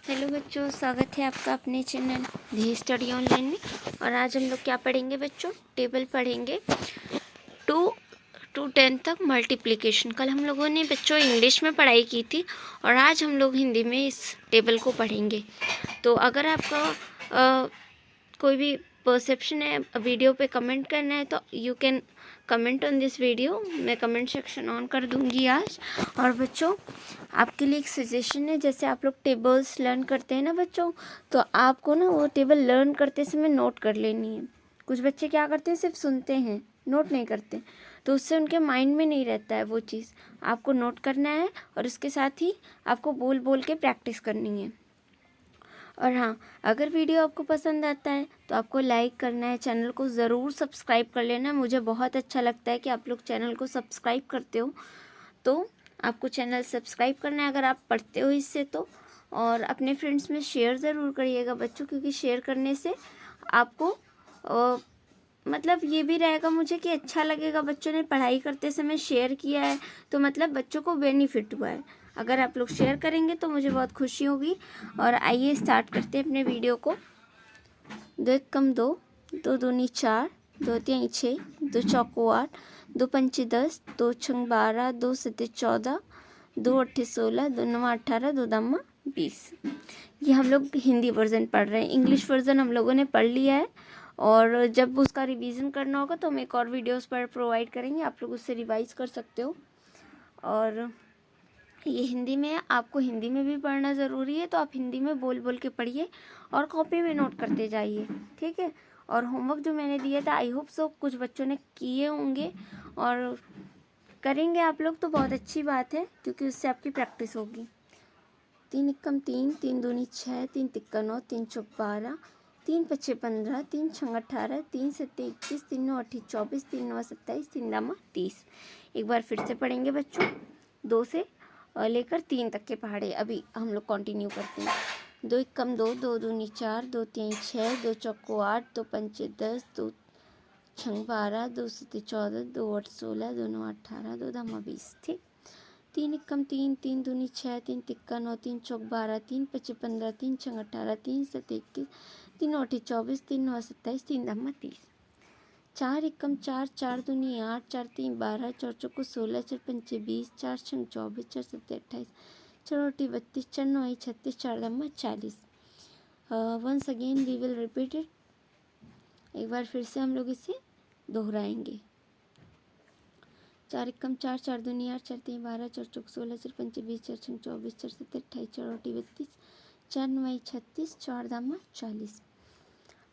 Hello बच्चों, स्वागत है आपका अपने चैनल धी स्टडी ऑनलाइन में। और आज हम लोग क्या पढ़ेंगे बच्चों? टेबल पढ़ेंगे 2 to 10 तक मल्टीप्लिकेशन। कल हम लोगों ने बच्चों इंग्लिश में पढ़ाई की थी और आज हम लोग हिंदी में इस टेबल को पढ़ेंगे। तो अगर आपका कोई भी परसेप्शन है वीडियो पे कमेंट करना है तो you can comment on this video. मैं कमेंट सेक्शन ऑन कर दूंगी आज। और बच्चों आपके लिए एक सजेशन है, जैसे आप लोग टेबल्स लर्न करते हैं ना बच्चों, तो आपको ना वो टेबल लर्न करते समय नोट कर लेनी है। कुछ बच्चे क्या करते हैं, सिर्फ सुनते हैं, नोट नहीं करते, तो उससे उनके माइंड में नहीं रहता है वो चीज़। आपको नोट करना है और उसके साथ ही आपको बोल बोल के प्रैक्टिस करनी है। और हाँ, अगर वीडियो आपको पसंद आता है तो आपको लाइक करना है, चैनल को ज़रूर सब्सक्राइब कर लेना। मुझे बहुत अच्छा लगता है कि आप लोग चैनल को सब्सक्राइब करते हो, तो आपको चैनल सब्सक्राइब करना है अगर आप पढ़ते हो इससे तो। और अपने फ्रेंड्स में शेयर ज़रूर करिएगा बच्चों, क्योंकि शेयर करने से आपको मतलब ये भी रहेगा मुझे कि अच्छा लगेगा, बच्चों ने पढ़ाई करते समय शेयर किया है तो मतलब बच्चों को बेनिफिट हुआ है। अगर आप लोग शेयर करेंगे तो मुझे बहुत खुशी होगी। और आइए स्टार्ट करते हैं अपने वीडियो को। 2 एक कम 2, 2 दूनी 4, 2 तीन 6, 2 चौको 8, 2 पंचे 10, 2 छंग 12, 2 सत्ते 14, 2 अट्ठे 16, 2 नवा 18, 2 दामा 20। ये हम लोग हिंदी वर्जन पढ़ रहे हैं। इंग्लिश वर्जन हम लोगों ने पढ़ लिया है और जब उसका रिवीजन करना होगा तो हम एक और वीडियोस पर प्रोवाइड करेंगे, आप लोग उससे रिवाइज कर सकते हो। और ये हिंदी में है, आपको हिंदी में भी पढ़ना ज़रूरी है, तो आप हिंदी में बोल बोल के पढ़िए और कॉपी में नोट करते जाइए, ठीक है। और होमवर्क जो मैंने दिया था, आई होप सो कुछ बच्चों ने किए होंगे और करेंगे आप लोग, तो बहुत अच्छी बात है क्योंकि उससे आपकी प्रैक्टिस होगी। 3 एकम 3, 3 दूनी 6, 3 तिक्का 9, 3 चौक 12, 3 पच्चे 15, 3 छंग 18, 3 सत्ते 21, 3 नौ अट्ठी 24, 3 नौ 27, 3 दामा 30। एक बार फिर से पढ़ेंगे बच्चों, 2 से लेकर 3 तक के पहाड़े अभी हम लोग कंटिन्यू करते हैं। 2 एकम 2, 2 दूनी 4, 2 तीन 6, 2 चौको 8, 2 पंचे 10, 2 छंग 12, 2 सत्ते 14, 2 आठ 16, 2 नौ 18, 2 दामा 20। ठीक। 3 एकम 3, 3 दूनी 6, 3 तिक्का 9, 3 चौक 12, 3 पच्चे 15, 3 छंग 18, 3 सत्ते 21, 3 नौ अट्ठी 24, 3 नौ 27, 3 दामा 30। 4 एकम 4, 4 दूनी 8, 4 तीन 12, 4 चौको 16, 4 पंचे 20, 4 छंग 24, 4 सत्ते 28, 4 अट्ठी 32, 4 नौ 36, 4 दामा 40। Once again we will repeat it. एक बार फिर से हम लोग इसे दोहराएंगे। 4 एकम 4, 4 दूनी 8, 4 तीन 12, 4 चौक 16, 4 पंचे 20, 4 छंग 24, 4 सत्ते 28, 4 अट्ठी 32, 4 नौ 36, 4 दामा 40।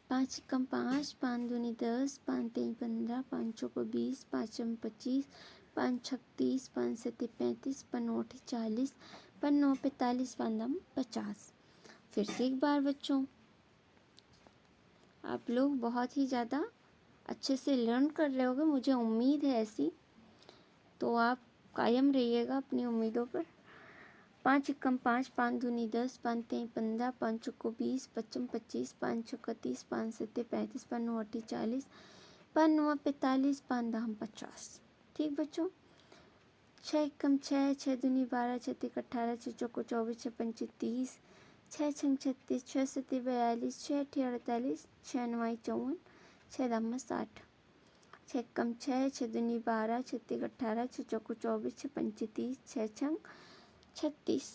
5 एकम 5, 5 दूनी 10, 5 तीन 15, 5 चौको 20, 5 चम 25, 5 छक 30, 5 सत्ते 35, 5 नौ अट्ठी 40, 5 नौ 45, 5 दाम 50। फिर से एक बार बच्चों, आप लोग बहुत ही ज़्यादा अच्छे से लर्न कर रहे होगे, मुझे उम्मीद है ऐसी, तो आप कायम रहिएगा अपनी उम्मीदों पर। 5 एकम 5, 5 दूनी 10, 5 तीन 15, 5 चौको 20, 5 चम 25, 5 छक्का 30, 5 सत्ते 35, 5 नौ अट्ठी 40, 5 नौ 45, 5 दाम 50। ठीक बच्चों। 6 एकम 6, 6 दूनी 12, 6 तिक 18, 6 चौको 24, 6 पंचे 30, 6 छंग 36, 6 सत्ते 42, 6 अट्ठी 48, 6 नौ 54, 6 दाम 60। 6 एकम 6, 6 दूनी 12, 6 तिक 18, 6 चौको 24, 6 पंचे 30, 6 छंग 36,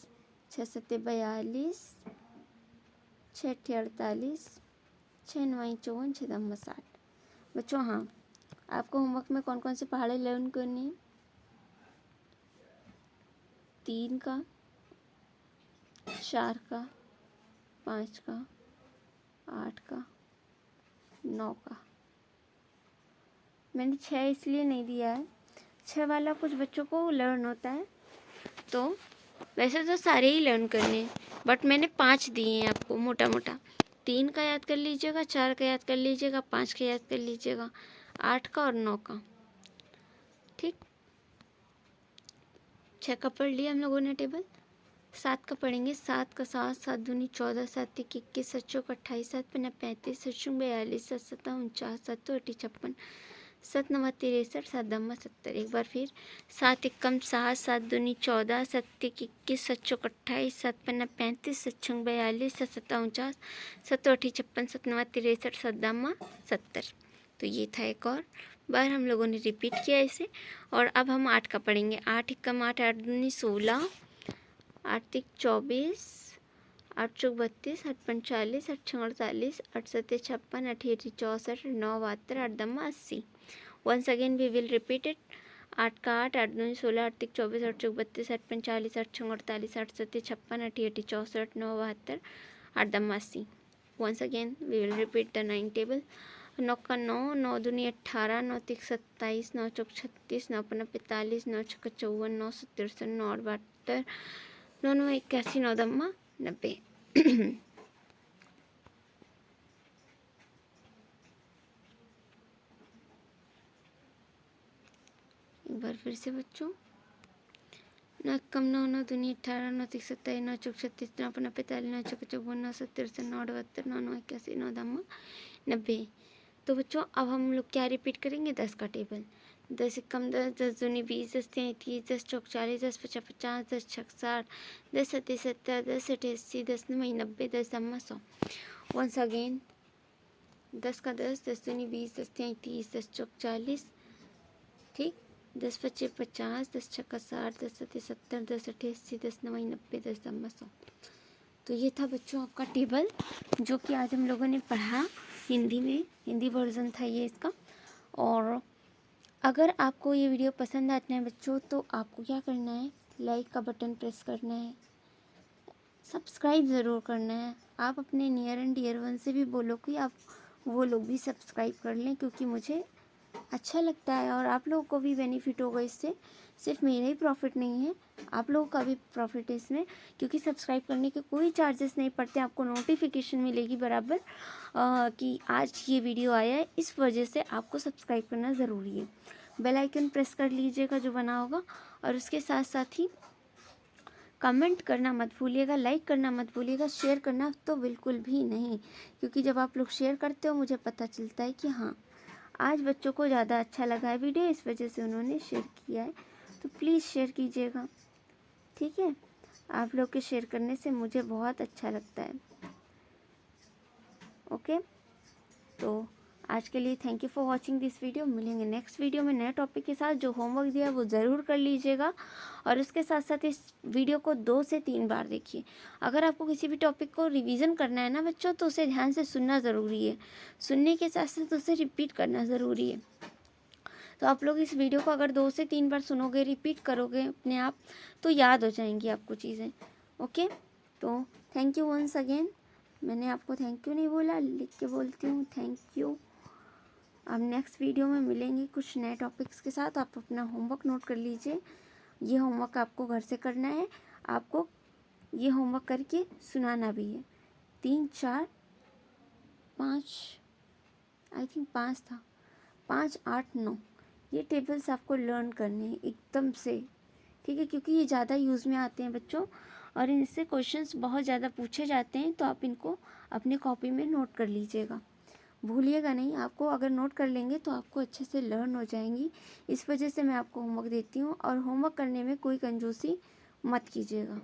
6 सत्ते 42, 6 अट्ठी 48, 6 नौ 54, 6 दाम 60। बच्चों हाँ, आपको होमवर्क में कौन कौन से पहाड़े लर्न करनी है? 3 का, 4 का, 5 का, 8 का, 9 का। मैंने 6 इसलिए नहीं दिया है, 6 वाला कुछ बच्चों को लर्न होता है, तो वैसे तो सारे ही लर्न करने हैं, बट मैंने 5 दिए हैं आपको मोटा मोटा। 3 का याद कर लीजिएगा, 4 का याद कर लीजिएगा, 5 का याद कर लीजिएगा, 8 का और 9 का। ठीक। 6 का पढ़ लिया हम लोगों ने टेबल। 7 का पढ़ेंगे। 7 का 7, 7 दूनी 14, 7 तिक 21, 7 चौक 28, 7 पन्ना 35, 7 शून्य 42, 7 सत्ता 49, 7 तो 56, 7 नवा 63, 7 दम्मा 70। एक बार फिर 7 एकम 7, 7 दूनी 14, 7 एक 21, 7 चौक 28, 7 पन्ना 35, 7 छंग 42, 7 सत्ता 49, 7 अठी 56, 7 नवा 63, 7 दम्मा 70। तो ये था एक और बार हम लोगों ने रिपीट किया इसे। और अब हम 8 का पढ़ेंगे। 8 एकम 8, 8 दूनी 16, 8 तिक 24, 8 चौक 32, 8 पंच 40, 8 छंग 48, 8 सत्ते 56, 8 अठी 64, 9 72, 8 दम्मा 80। Once again we will repeat it. 8 का 8, 8 दूनी 16, 8 तिक 24, 8 चौक 32, 8 पंच 40, 8 छंग 48, 8 सत्ते 56, 8 अठी 64, 9 72, 8 दम्मा 80। Once again we will repeat the 9 table. 9 का 9, 9 दूनी 18, 9 तिक 27, 9 चौक 36, 9 पन्ना 45, 9 छक्का 54, 9 सत्तर 9 72, 9 9 81, 9 दम्मा 90। एक बार फिर से बच्चों। 9 कम 9, 9 दूनी 18, 9 तिक 27, 9 चौक 36, 9 पन्ना 45, 9 छक्का 54, 9 सत्तर 9 72, 9 9 81, 9 दम्मा 90। तो बच्चों अब हम लोग क्या रिपीट करेंगे? 10 का टेबल। 10 कम 10, 10 दूनी 20, 10 33, 10 चौक 40, 10 पचा 50, 10 छक 60, 10 सत्ते 70, 10 अठे 80, 10 नौ 90, 10 दम्मा 100। वंस अगेन 10 का 10, 10 दूनी 20, 10 33, 10 चौक 40, ठीक, 10 पचे 50, 10 छक्का 60, 10 सत्ते 70, 10 अठे 80, 10 नौ 90, 10 दम्मा 100। तो ये था बच्चों आपका टेबल जो कि आज हम लोगों ने पढ़ा हिंदी में। हिंदी वर्जन था ये इसका। और अगर आपको ये वीडियो पसंद आता है बच्चों तो आपको क्या करना है? लाइक का बटन प्रेस करना है, सब्सक्राइब ज़रूर करना है। आप अपने नियर एंड डियर वन से भी बोलो कि आप वो लोग भी सब्सक्राइब कर लें, क्योंकि मुझे अच्छा लगता है और आप लोगों को भी बेनिफिट होगा इससे। सिर्फ मेरा ही प्रॉफिट नहीं है, आप लोगों का भी प्रॉफिट है इसमें, क्योंकि सब्सक्राइब करने के कोई चार्जेस नहीं पड़ते। आपको नोटिफिकेशन मिलेगी बराबर कि आज ये वीडियो आया है। इस वजह से आपको सब्सक्राइब करना ज़रूरी है। बेल आइकन प्रेस कर लीजिएगा जो बना होगा, और उसके साथ साथ ही कमेंट करना मत भूलिएगा, लाइक करना मत भूलिएगा, शेयर करना तो बिल्कुल भी नहीं, क्योंकि जब आप लोग शेयर करते हो मुझे पता चलता है कि हाँ आज बच्चों को ज़्यादा अच्छा लगा है वीडियो, इस वजह से उन्होंने शेयर किया है। तो प्लीज़ शेयर कीजिएगा, ठीक है? आप लोग के शेयर करने से मुझे बहुत अच्छा लगता है। ओके, तो आज के लिए thank you for watching this video. मिलेंगे नेक्स्ट वीडियो में नए टॉपिक के साथ। जो होमवर्क दिया है वो ज़रूर कर लीजिएगा, और उसके साथ साथ इस वीडियो को 2 से 3 बार देखिए। अगर आपको किसी भी टॉपिक को रिवीजन करना है ना बच्चों, तो उसे ध्यान से सुनना ज़रूरी है। सुनने के साथ साथ उसे रिपीट करना ज़रूरी है। तो आप लोग इस वीडियो को अगर 2 से 3 बार सुनोगे, रिपीट करोगे अपने आप, तो याद हो जाएंगी आपको चीज़ें। ओके, तो थैंक यू वंस अगेन। मैंने आपको थैंक यू नहीं बोला, लिख के बोलती हूँ थैंक यू। अब नेक्स्ट वीडियो में मिलेंगे कुछ नए टॉपिक्स के साथ। आप अपना होमवर्क नोट कर लीजिए। ये होमवर्क आपको घर से करना है। आपको ये होमवर्क करके सुनाना भी है। 3 4 5, आई थिंक 5 था, 5 8 9, ये टेबल्स आपको लर्न करने हैं एकदम से, ठीक है? क्योंकि ये ज़्यादा यूज़ में आते हैं बच्चों, और इनसे क्वेश्चंस बहुत ज़्यादा पूछे जाते हैं। तो आप इनको अपने कॉपी में नोट कर लीजिएगा, भूलिएगा नहीं। आपको अगर नोट कर लेंगे तो आपको अच्छे से लर्न हो जाएंगी। इस वजह से मैं आपको होमवर्क देती हूँ, और होमवर्क करने में कोई कंजूसी मत कीजिएगा।